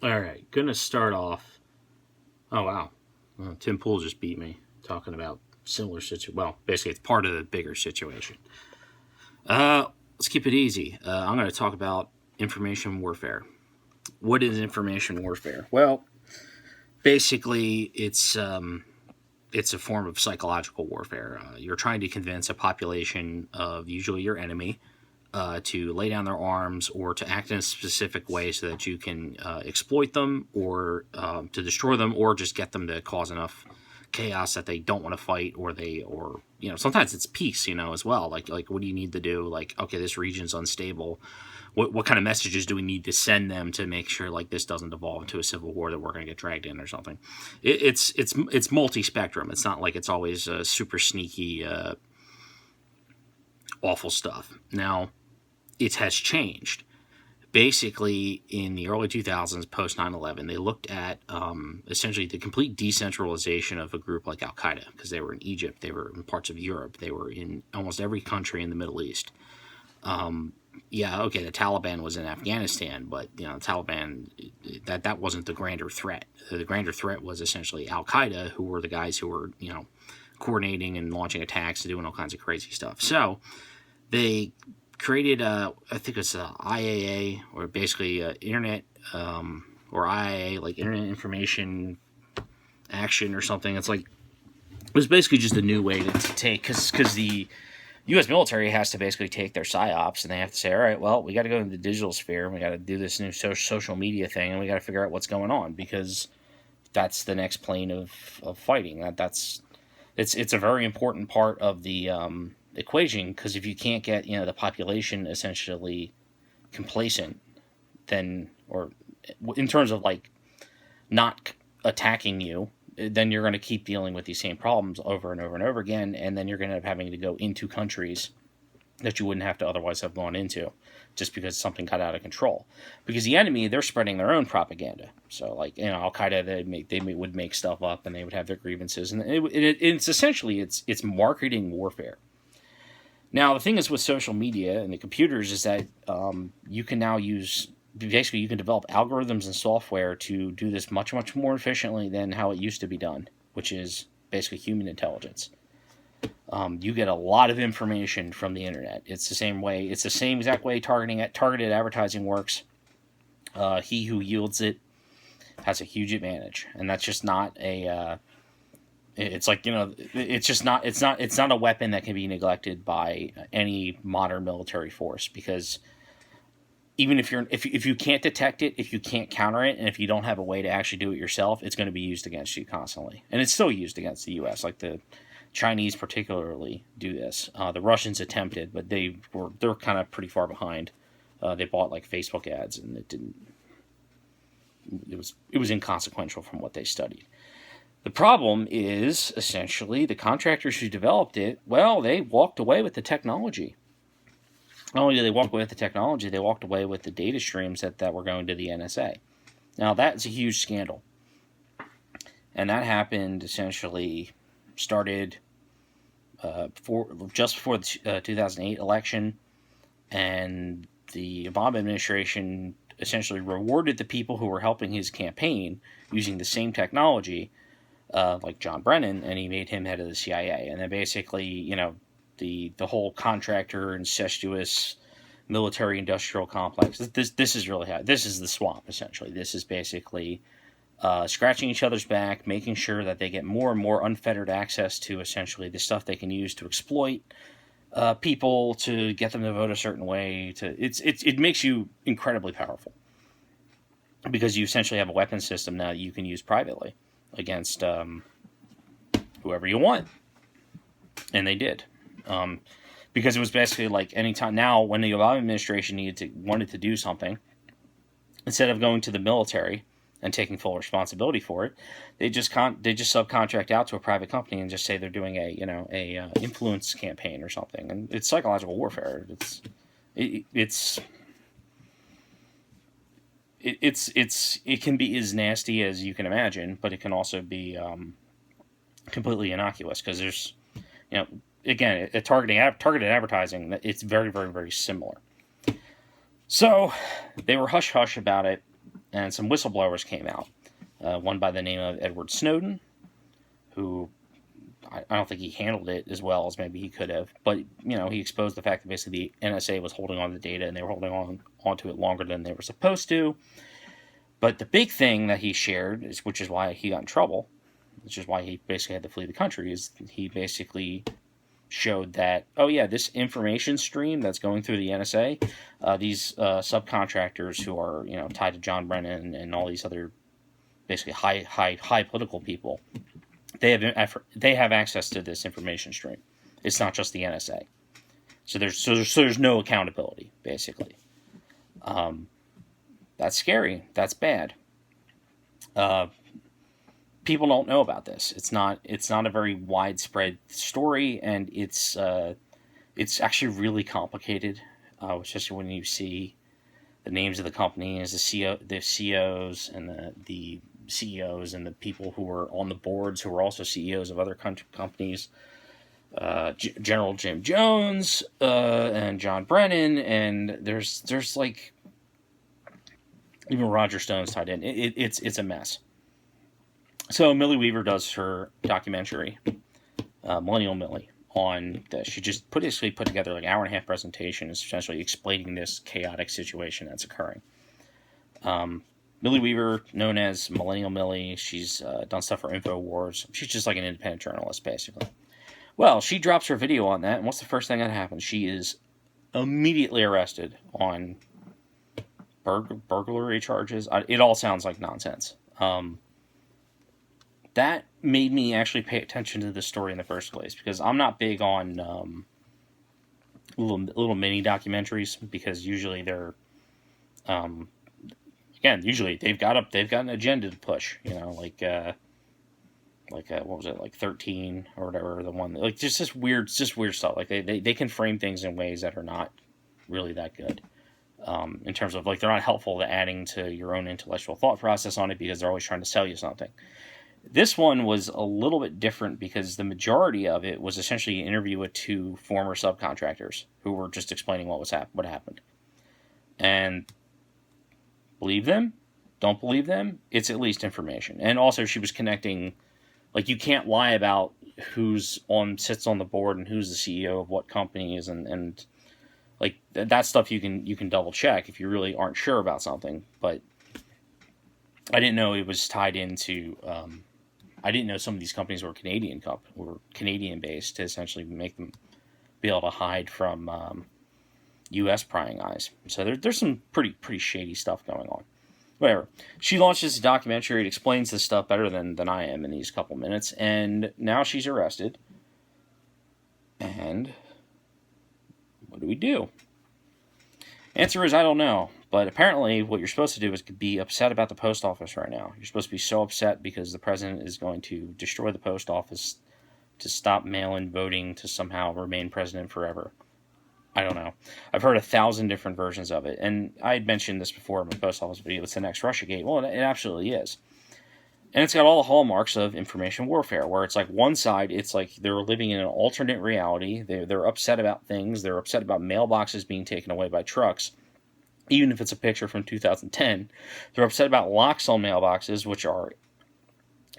All right, gonna start off. Oh wow, Tim Pool just beat me talking about similar situation. Well, basically, it's part of the bigger situation. Let's keep it easy. I'm going to talk about information warfare. What is information warfare? Well, basically, it's a form of psychological warfare. You're trying to convince a population of usually your enemy to lay down their arms or to act in a specific way so that you can exploit them or to destroy them or just get them to cause enough chaos that they don't want to fight or sometimes it's peace as well, like what do you need to do, like, okay, this region's unstable, what kind of messages do we need to send them to make sure like this doesn't evolve into a civil war that we're going to get dragged in or something. It's multi-spectrum. It's not like it's always super sneaky awful stuff. Now it has changed. Basically, in the early 2000s, post 9/11, they looked at essentially the complete decentralization of a group like Al Qaeda, because they were in Egypt, they were in parts of Europe, they were in almost every country in the Middle East. Yeah, okay, the Taliban was in Afghanistan, but the Taliban, that wasn't the grander threat. The grander threat was essentially Al Qaeda, who were the guys who were coordinating and launching attacks and doing all kinds of crazy stuff. So they created I think it's a IAA, or basically Internet or IIA, like Internet Information Action or something. It's like it was basically just a new way to take, because the U.S. military has to basically take their psyops and they have to say, all right, well, we got to go into the digital sphere and we got to do this new social media thing and we got to figure out what's going on, because that's the next plane of fighting. It's a very important part of the equation, because if you can't get the population essentially complacent, then, or in terms of like not attacking you, then you're going to keep dealing with these same problems over and over and over again, and then you're going to end up having to go into countries that you wouldn't have to otherwise have gone into, just because something got out of control. Because the enemy, they're spreading their own propaganda. So, like, Al Qaeda, they would make stuff up and they would have their grievances, and it's essentially it's marketing warfare. Now, the thing is with social media and the computers is that you can now use, basically you can develop algorithms and software to do this much, much more efficiently than how it used to be done, which is basically human intelligence. You get a lot of information from the internet. It's the same exact way targeted advertising works. He who yields it has a huge advantage, and that's just not a it's like, it's not a weapon that can be neglected by any modern military force, because even if you can't detect it, if you can't counter it, and if you don't have a way to actually do it yourself, it's going to be used against you constantly. And it's still used against the U.S. Like the Chinese particularly do this. The Russians attempted, but they're kind of pretty far behind. They bought like Facebook ads, and it was inconsequential from what they studied. The problem is essentially the contractors who developed it, well, they walked away with the technology. Not only did they walk away with the technology, they walked away with the data streams that were going to the NSA. Now, that's a huge scandal. And that happened essentially, started just before the 2008 election, and the Obama administration essentially rewarded the people who were helping his campaign using the same technology, like John Brennan, and he made him head of the CIA. And then basically, the whole contractor incestuous military industrial complex. This is really how, this is the swamp, essentially. This is basically scratching each other's back, making sure that they get more and more unfettered access to essentially the stuff they can use to exploit people, to get them to vote a certain way. It makes you incredibly powerful, because you essentially have a weapon system now that you can use privately against whoever you want. And they did. Because it was basically like anytime now when the Obama administration wanted to do something, instead of going to the military and taking full responsibility for it, they just subcontract out to a private company and just say they're doing a influence campaign or something. And it's psychological warfare. It can be as nasty as you can imagine, but it can also be completely innocuous, because there's, again, targeted advertising, it's very, very, very similar. So they were hush-hush about it, and some whistleblowers came out. One by the name of Edward Snowden, who I don't think he handled it as well as maybe he could have, but he exposed the fact that basically the NSA was holding on to the data and they were holding onto it longer than they were supposed to. But the big thing that he shared, which is why he got in trouble, which is why he basically had to flee the country, is he basically showed that, oh yeah, this information stream that's going through the NSA, these subcontractors who are tied to John Brennan and all these other basically high political people, they have access to this information stream. It's not just the NSA. So there's no accountability, basically. That's scary. That's bad. People don't know about this. It's not a very widespread story, and it's actually really complicated, especially when you see the names of the companies, the CEOs, and the CEOs, and the people who are on the boards who are also CEOs of other companies. General Jim Jones and John Brennan, and there's like even Roger Stone's tied in. It's a mess. So Millie Weaver does her documentary, Millennial Millie, on this. She just put together like an hour and a half presentation, essentially explaining this chaotic situation that's occurring. Millie Weaver, known as Millennial Millie, she's done stuff for InfoWars. She's just like an independent journalist, basically. Well, she drops her video on that, and what's the first thing that happens? She is immediately arrested on burglary charges. It all sounds like nonsense. That made me actually pay attention to this story in the first place, because I'm not big on little mini documentaries, because usually they're usually they've got an agenda to push, like what was it, like 13 or whatever, the one, like just weird stuff. Like they can frame things in ways that are not really that good. In terms of, like, they're not helpful to adding to your own intellectual thought process on it, because they're always trying to sell you something. This one was a little bit different, because the majority of it was essentially an interview with two former subcontractors who were just explaining what happened. And believe them, don't believe them, it's at least information. And also she was connecting, like, you can't lie about sits on the board and who's the CEO of what companies, and like that stuff you can double check if you really aren't sure about something. But I didn't know it was tied into. I didn't know some of these companies were Canadian based, to essentially make them be able to hide from U.S. prying eyes. So there's some pretty shady stuff going on. Whatever. She launches a documentary. It explains this stuff better than I am in these couple minutes, and now she's arrested. And what do we do? Answer is, I don't know. But apparently what you're supposed to do is be upset about the post office right now. You're supposed to be so upset because the president is going to destroy the post office to stop mail-in voting to somehow remain president forever. I don't know. I've heard 1,000 different versions of it. And I had mentioned this before in my post office video. It's the next Russiagate. Well, it absolutely is. And it's got all the hallmarks of information warfare, where it's like one side, it's like they're living in an alternate reality. They're upset about things. They're upset about mailboxes being taken away by trucks, even if it's a picture from 2010. They're upset about locks on mailboxes, which are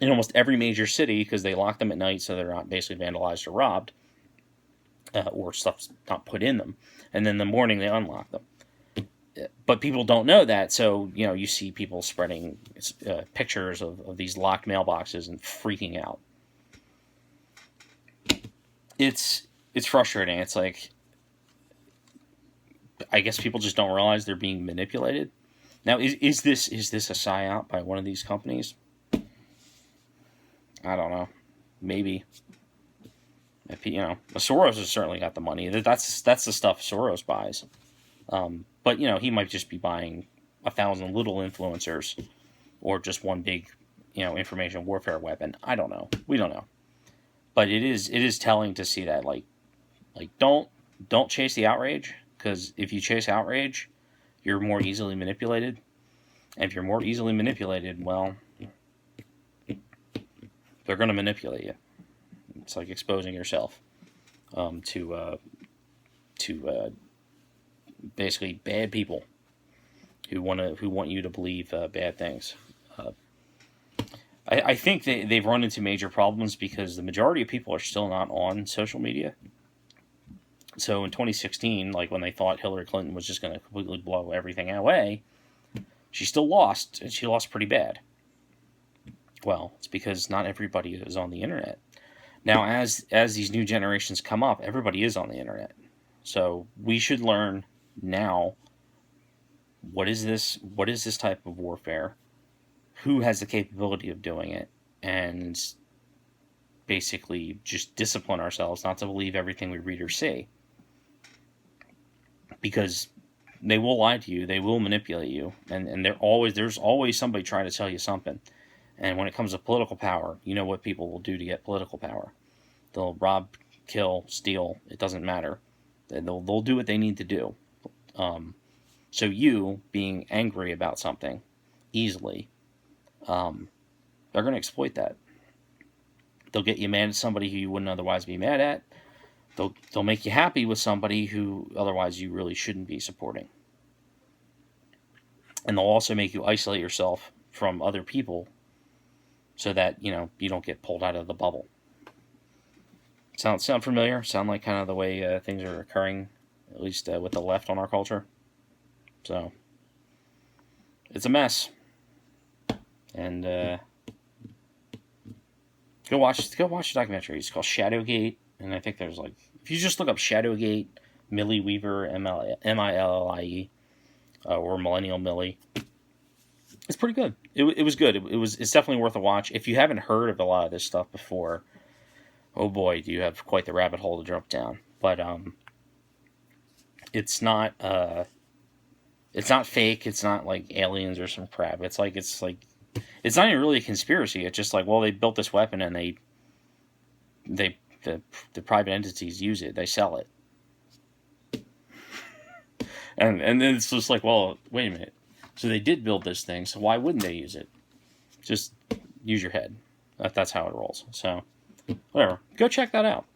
in almost every major city, because they lock them at night so they're not basically vandalized or robbed, or stuff's not put in them. And then in the morning they unlock them. But people don't know that, so you see people spreading pictures of these locked mailboxes and freaking out. It's frustrating. It's like, I guess people just don't realize they're being manipulated. Now, is this a psyop by one of these companies? I don't know. Maybe. Soros has certainly got the money. That's the stuff Soros buys. But he might just be buying 1,000 little influencers, or just one big, information warfare weapon. I don't know. We don't know. But it is telling to see that, like don't chase the outrage, because if you chase outrage, you're more easily manipulated. And if you're more easily manipulated, well, they're going to manipulate you. It's like exposing yourself to basically bad people. who want you to believe bad things. I think they've run into major problems because the majority of people are still not on social media. So in 2016, like when they thought Hillary Clinton was just going to completely blow everything away, she still lost, and she lost pretty bad. Well, it's because not everybody is on the internet. Now, as these new generations come up, everybody is on the internet. So we should learn now, what is this type of warfare? Who has the capability of doing it? And basically just discipline ourselves not to believe everything we read or see. Because they will lie to you, they will manipulate you, and there's always somebody trying to tell you something. And when it comes to political power, you know what people will do to get political power. They'll rob, kill, steal, it doesn't matter. They'll do what they need to do. So you being angry about something easily, they're going to exploit that. They'll get you mad at somebody who you wouldn't otherwise be mad at. They'll make you happy with somebody who otherwise you really shouldn't be supporting. And they'll also make you isolate yourself from other people so that, you don't get pulled out of the bubble. Sound familiar? Sound like kind of the way things are occurring, at least with the left on our culture? So, it's a mess. And go watch the documentary. It's called Shadowgate. And I think there's if you just look up Shadowgate, Millie Weaver, Millie, or Millennial Millie, it's pretty good. It was good. It's definitely worth a watch. If you haven't heard of a lot of this stuff before, oh boy, do you have quite the rabbit hole to jump down. But it's not fake. It's not like aliens or some crap. It's not even really a conspiracy. It's just they built this weapon and the private entities use it. They sell it. And then it's just wait a minute. So they did build this thing, so why wouldn't they use it? Just use your head. That's how it rolls. So, whatever. Go check that out.